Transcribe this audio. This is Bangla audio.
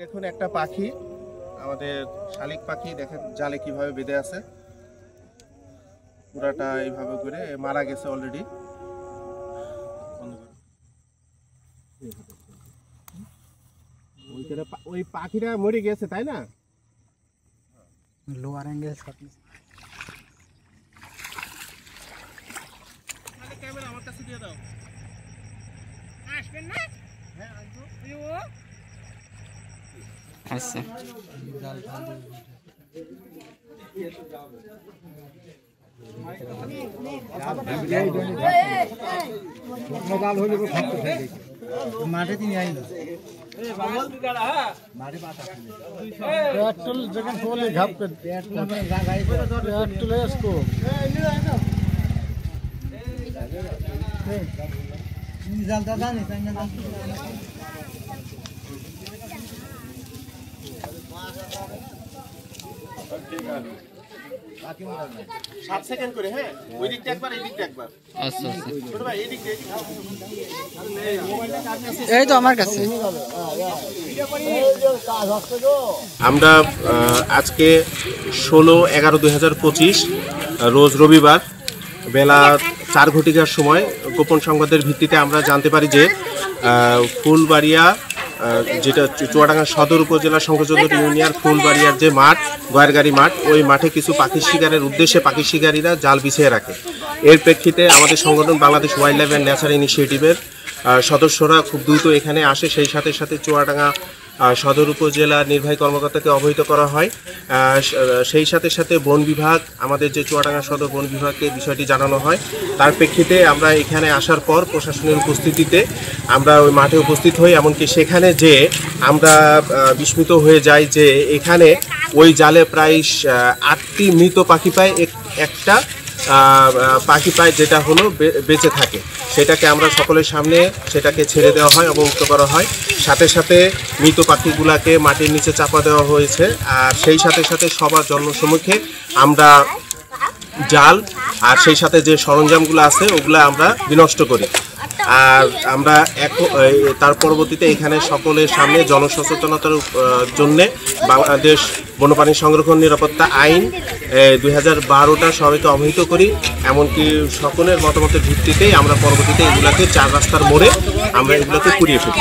দেখুন একটা পাখি, আমাদের শালিক পাখি, দেখেন জালে কিভাবে বেঁধে আছে। পুরাটা এইভাবে করে মারা গেছে অলরেডি। ওই পাখিটা মরে গেছে, তাই না? Lower angle shot. ক্যামেরা আমার কাছে দিয়ে দাও। আসবেন না? হ্যাঁ আসবো। আচ্ছা মাঠে তিনি আইন যখন খোলে ঘাপ তুলে আসবো জালটা জানি 7 সেকেন্ড করে। হ্যাঁ, ওই দিকটা একবার, এই দিকটা একবার। আচ্ছা আচ্ছা ছোট ভাই এই দিকটা, এই তো আমার কাছে। আমরা আজকে 16/11/2025 রোজ রবিবার বেলা 4 ঘটিকার সময় গোপন সংবাদের ভিত্তিতে আমরা জানতে পারি যে ফুলবাড়িয়া, যেটা চুয়াডাঙ্গা সদর উপজেলা সংযোজক ইউনিয়ন ফুলবাড়িয়ার যে মাঠ, গয়েরগাড়ি মাঠ, ওই মাঠে কিছু পাখি শিকারের উদ্দেশ্যে পাখি শিকারীরা জাল বিছিয়ে রাখে। এর প্রেক্ষিতে আমাদের সংগঠন Bangladesh wild life and nature ইনিশিয়েটিভের সদস্যরা খুব দ্রুত এখানে আসে। সেই সাথে সাথে চুয়াডাঙ্গা সদর উপজেলা নির্বাহী কর্মকর্তাকে অবহিত করা হয়। সেই সাথে সাথে বন বিভাগ, আমাদের যে চুয়াডাঙ্গা সদর বন বিভাগকে বিষয়টি জানানো হয়। তার প্রেক্ষিতে আমরা এখানে আসার পর প্রশাসনের উপস্থিতিতে আমরা ওই মাঠে উপস্থিত হই। এমনকি সেখানে যে আমরা বিস্মিত হয়ে যাই যে এখানে ওই জালে প্রায় 8টি মৃত পাখি পায়, একটা পাখি পায় যেটা হলো বেঁচে থাকে। সেটাকে আমরা সকলের সামনে সেটাকে ছেড়ে দেওয়া হয়, অবমুক্ত করা হয়। সাথে সাথে মৃত পাখিগুলাকে মাটির নিচে চাপা দেওয়া হয়েছে। আর সেই সাথে সাথে সবার জনসম্মুখে আমরা জাল আর সেই সাথে যে সরঞ্জামগুলো আছে ওগুলো আমরা বিনষ্ট করি। আর আমরা তার পরবর্তীতে এখানে সকলের সামনে জনসচেতনতার জন্যে বাংলাদেশ বন্যপ্রাণী সংরক্ষণ নিরাপত্তা আইন 2012টা সবাইকে অবহিত করি। এমনকি সকলের মতামতের ভিত্তিতেই আমরা পরবর্তীতে এগুলাকে 4 রাস্তার মোড়ে আমরা এগুলোকে পুড়িয়ে ফেলি।